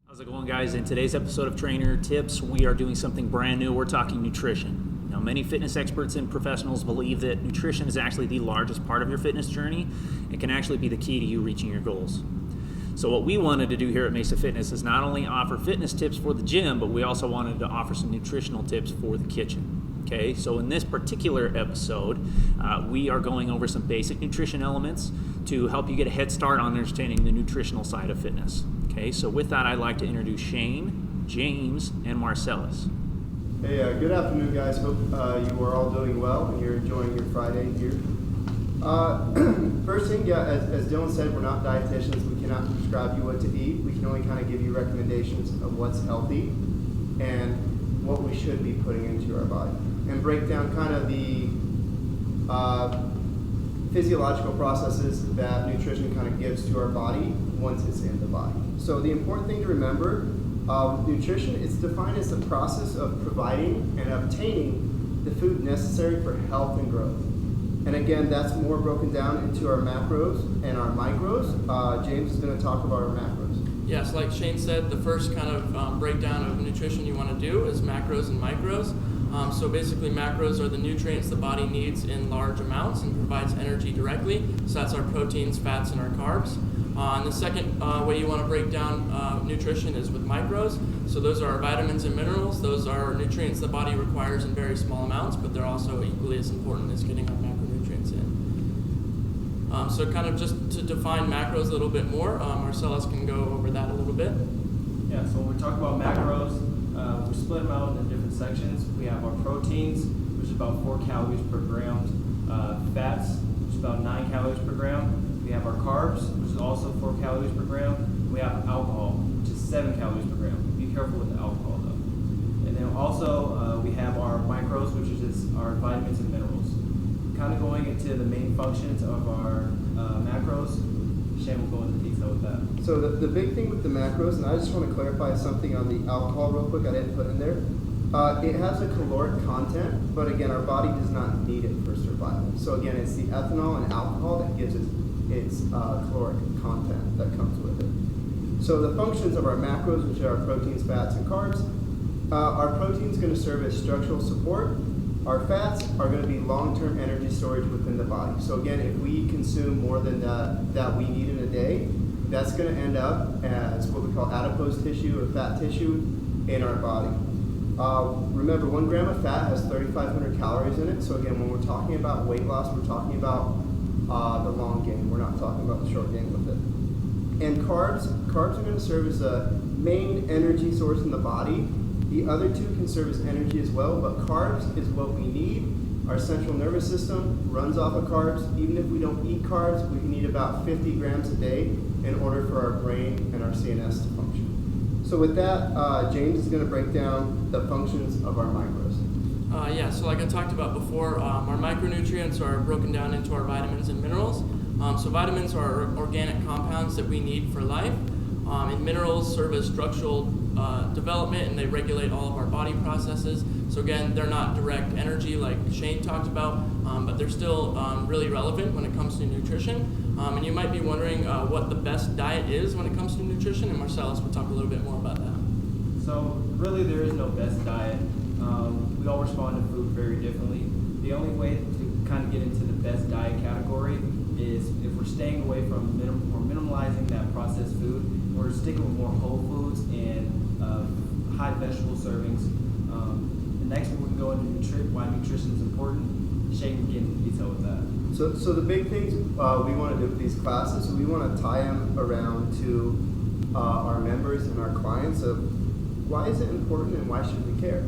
How's it going, guys? In today's episode of Trainer Tips, we are doing something brand new. We're talking nutrition. Now, many fitness experts and professionals believe that nutrition is actually the largest part of your fitness journey. It can actually be the key to you reaching your goals. So what we wanted to do here at Mesa Fitness is not only offer fitness tips for the gym, but we also wanted to offer some nutritional tips for the kitchen. Okay, so in this particular episode, we are going over some basic nutrition elements to help you get a head start on understanding the nutritional side of fitness. Okay, so with that, I'd like to introduce Shane, James, and Marcellus. Hey, good afternoon, guys. Hope you are all doing well and you're enjoying your Friday here. First thing, as Dylan said, we're not dietitians. We cannot prescribe you what to eat. We can only kind of give you recommendations of what's healthy and what we should be putting into our body, and break down kind of the physiological processes that nutrition kind of gives to our body once it's in the body. So the important thing to remember, nutrition is defined as the process of providing and obtaining the food necessary for health and growth. And again, that's more broken down into our macros and our micros. James is going to talk about our macros. Yes, like Shane said, the first kind of breakdown of nutrition you want to do is macros and micros. So basically macros are the nutrients the body needs in large amounts and provides energy directly. So that's our proteins, fats, and our carbs. And the second way you want to break down nutrition is with micros. So those are our vitamins and minerals. Those are nutrients the body requires in very small amounts, but they're also equally as important as getting our macronutrients in. So kind of just to define macros a little bit more, Marcellus can go over that a little bit. Yeah, so when we talk about macros, we split them out into different sections. We have our proteins, which is about 4 calories per gram. Fats, which is about 9 calories per gram. We have our carbs, which is also 4 calories per gram. We have alcohol, which is 7 calories per gram. Be careful with the alcohol, though. And then also, we have our micros, which is just our vitamins and minerals. Kind of going into the main functions of our macros, Shane will go into detail with that. So the big thing with the macros, and I just want to clarify something on the alcohol real quick I didn't put in there. It has a caloric content, but again, our body does not need it for survival. So again, it's the ethanol and alcohol that gives it its caloric content that comes with it. So the functions of our macros, which are our proteins, fats, and carbs, our protein is going to serve as structural support. Our fats are going to be long-term energy storage within the body. So again, if we consume more than that we need in a day, that's going to end up as what we call adipose tissue or fat tissue in our body. Remember, 1 gram of fat has 3,500 calories in it. So again, when we're talking about weight loss, we're talking about the long game. We're not talking about the short game with it. And carbs are going to serve as a main energy source in the body. The other two can serve as energy as well, but carbs is what we need. Our central nervous system runs off of carbs. Even if we don't eat carbs, we can eat about 50 grams a day in order for our brain and our CNS to function. So with that, James is going to break down the functions of our micros. So like I talked about before, our micronutrients are broken down into our vitamins and minerals. So vitamins are organic compounds that we need for life, and minerals serve as structural development, and they regulate all of our body processes. So again, they're not direct energy like Shane talked about, but they're still really relevant when it comes to nutrition. And you might be wondering what the best diet is when it comes to nutrition, and Marcellus will talk a little bit more about that. So really there is no best diet. We all respond to food very differently. The only way to kind of get into the best diet category is if we're staying away from minimalizing that processed food. We're sticking with more whole foods and high vegetable servings. The next one we can go into why nutrition is important. Shane can get into detail with that. So the big things we want to do with these classes, we want to tie them around to our members and our clients of why is it important and why should we care?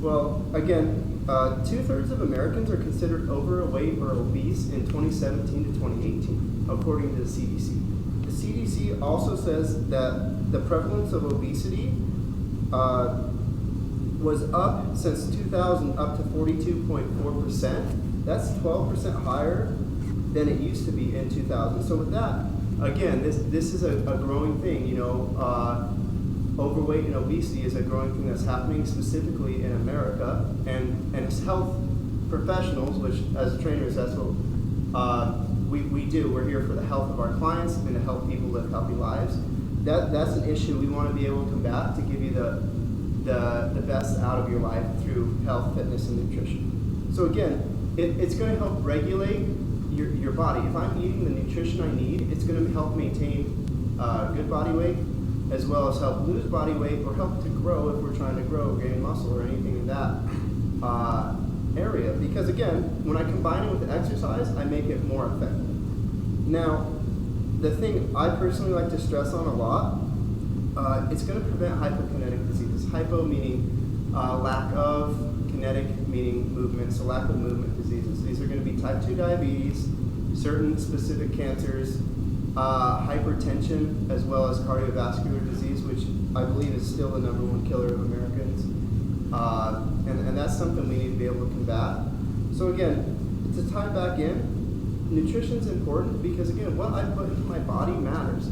Well, again, 2/3 of Americans are considered overweight or obese in 2017 to 2018, according to the CDC. The CDC also says that the prevalence of obesity was up since 2000 up to 42.4%. That's 12% higher than it used to be in 2000. So with that, again, this is a growing thing. Overweight and obesity is a growing thing that's happening specifically in America, and as health professionals, which as trainers, that's what we do. We're here for the health of our clients and to help people live healthy lives. that's an issue we want to be able to combat to give you the best out of your life through health, fitness, and nutrition. So again, it's going to help regulate your body. If I'm eating the nutrition I need, it's going to help maintain good body weight, as well as help lose body weight or help to grow if we're trying to grow, gain muscle, or anything in that area. Because again, when I combine it with the exercise, I make it more effective. Now, the thing I personally like to stress on a lot, it's going to prevent hypokinetic diseases. Hypo meaning lack of, kinetic meaning movement, so lack of movement diseases. These are going to be type 2 diabetes, certain specific cancers, hypertension, as well as cardiovascular disease, which I believe is still the #1 killer of Americans. And that's something we need to be able to combat. So again, to tie back in, nutrition is important because again, what I put into my body matters.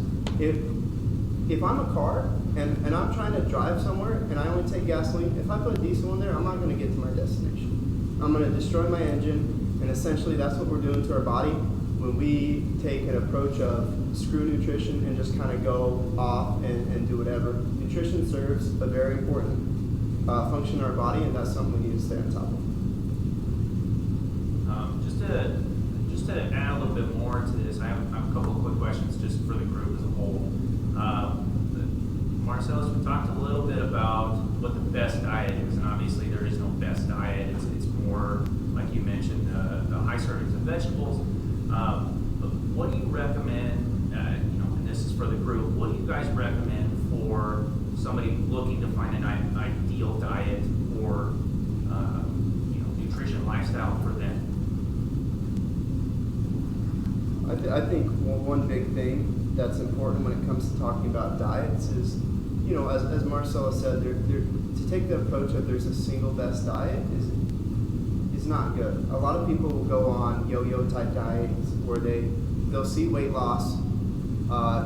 If I'm a car and I'm trying to drive somewhere and I only take gasoline, if I put diesel in there, I'm not going to get to my destination. I'm going to destroy my engine, and essentially that's what we're doing to our body when we take an approach of screw nutrition and just kind of go off and do whatever. Nutrition serves a very important function in our body, and that's something we need to stay on top of. Just to add a little bit more to this, I have a couple of quick questions just for the group as a whole. Marcellus, we talked a little bit about what the best diet is, and obviously there is no best diet. It's more, like you mentioned, the high servings of vegetables. But what do you recommend, and this is for the group, what do you guys recommend for somebody looking to find an ideal diet or nutrition lifestyle for them? I think one big thing that's important when it comes to talking about diets is, as Marcellus said, to take the approach of there's a single best diet is not good. A lot of people will go on yo-yo type diets where they'll see weight loss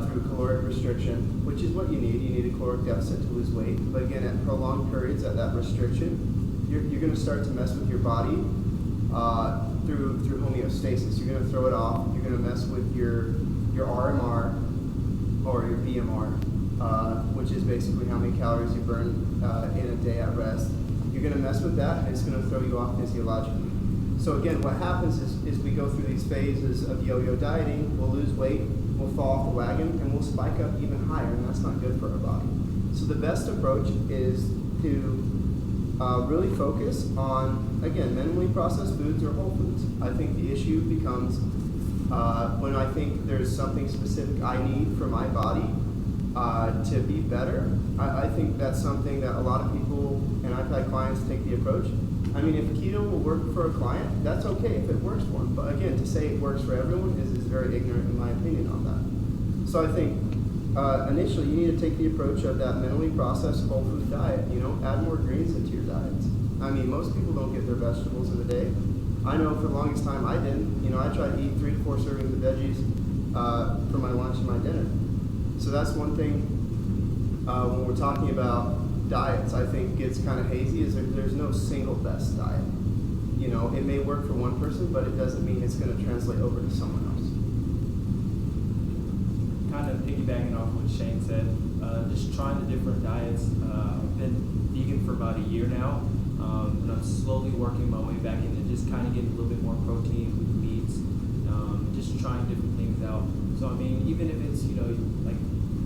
through caloric restriction, which is what you need. You need a caloric deficit to lose weight. But again, at prolonged periods at that restriction, you're going to start to mess with your body through homeostasis. You're going to throw it off. You're going to mess with your RMR or your BMR, which is basically how many calories you burn in a day at rest. You're going to mess with that, and it's going to throw you off physiologically. So again, what happens is we go through these phases of yo-yo dieting. We'll lose weight, we'll fall off the wagon, and we'll spike up even higher, and that's not good for our body. So the best approach is to really focus on, again, minimally processed foods or whole foods. I think the issue becomes when I think there's something specific I need for my body to be better. I think that's something that a lot of people, and I've had clients take the approach. I mean, if keto will work for a client, that's okay if it works for them. But again, to say it works for everyone is very ignorant in my opinion on that. So I think initially you need to take the approach of that minimally processed whole food diet. Add more greens into your diets. I mean, most people don't get their vegetables in a day. I know for the longest time I didn't. I tried to eat 3 to 4 servings of veggies for my lunch and my dinner. So that's one thing when we're talking about diets, I think gets kind of hazy, is there's no single best diet. It may work for one person, but it doesn't mean it's going to translate over to someone else. Kind of piggybacking off what Shane said, just trying the different diets. I've been vegan for about a year now, and I'm slowly working my way back into just kind of getting a little bit more protein with meats, just trying different things out. So I mean, even if it's, like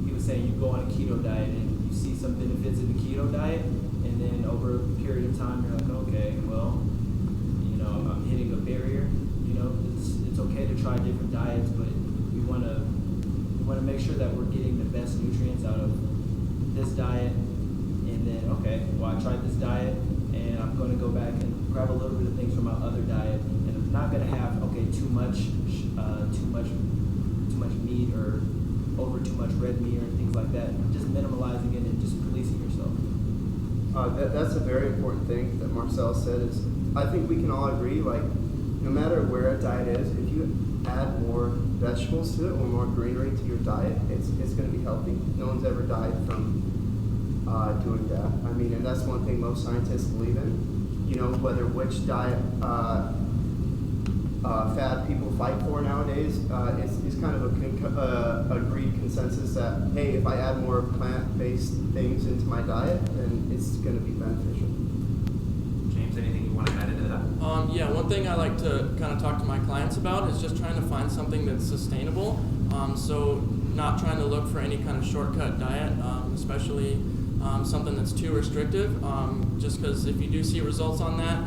he was saying, you go on a keto diet and you see some benefits of the keto diet, and then over a period of time you're like, okay, well, I'm hitting a barrier. It's okay to try different diets, but we want to make sure that we're getting the best nutrients out of this diet. And then, okay, well, I tried this diet, and I'm going to go back and grab a little bit of things from my other diet, and I'm not going to have too much meat or over too much red meat or things like that. Just minimalizing it and just policing yourself. That's a very important thing that Marcel said. Is I think we can all agree, like, no matter where a diet is, if you add more vegetables to it or more greenery to your diet, it's going to be healthy. No one's ever died from doing that. I mean, and that's one thing most scientists believe in. Whether which diet fad people fight for nowadays. It's kind of a agreed consensus that, hey, if I add more plant-based things into my diet, then it's going to be beneficial. James, anything you want to add into that? Yeah, one thing I like to kind of talk to my clients about is just trying to find something that's sustainable. So not trying to look for any kind of shortcut diet, especially something that's too restrictive, just because if you do see results on that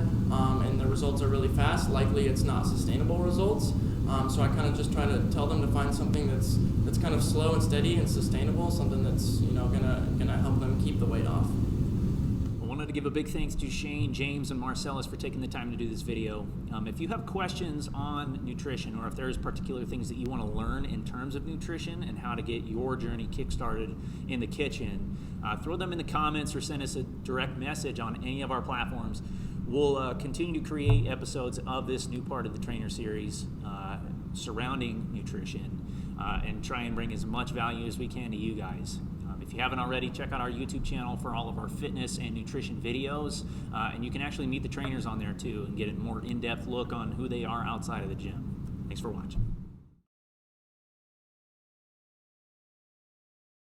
and the results are really fast, likely it's not sustainable results. So I kind of just try to tell them to find something that's kind of slow and steady and sustainable, something that's gonna help them keep the weight off. I wanted to give a big thanks to Shane, James, and Marcellus for taking the time to do this video. If you have questions on nutrition, or if there's particular things that you want to learn in terms of nutrition and how to get your journey kickstarted in the kitchen, throw them in the comments or send us a direct message on any of our platforms. We'll continue to create episodes of this new part of the Trainer series surrounding nutrition and try and bring as much value as we can to you guys. If you haven't already, check out our YouTube channel for all of our fitness and nutrition videos, and you can actually meet the trainers on there too and get a more in-depth look on who they are outside of the gym. Thanks for watching.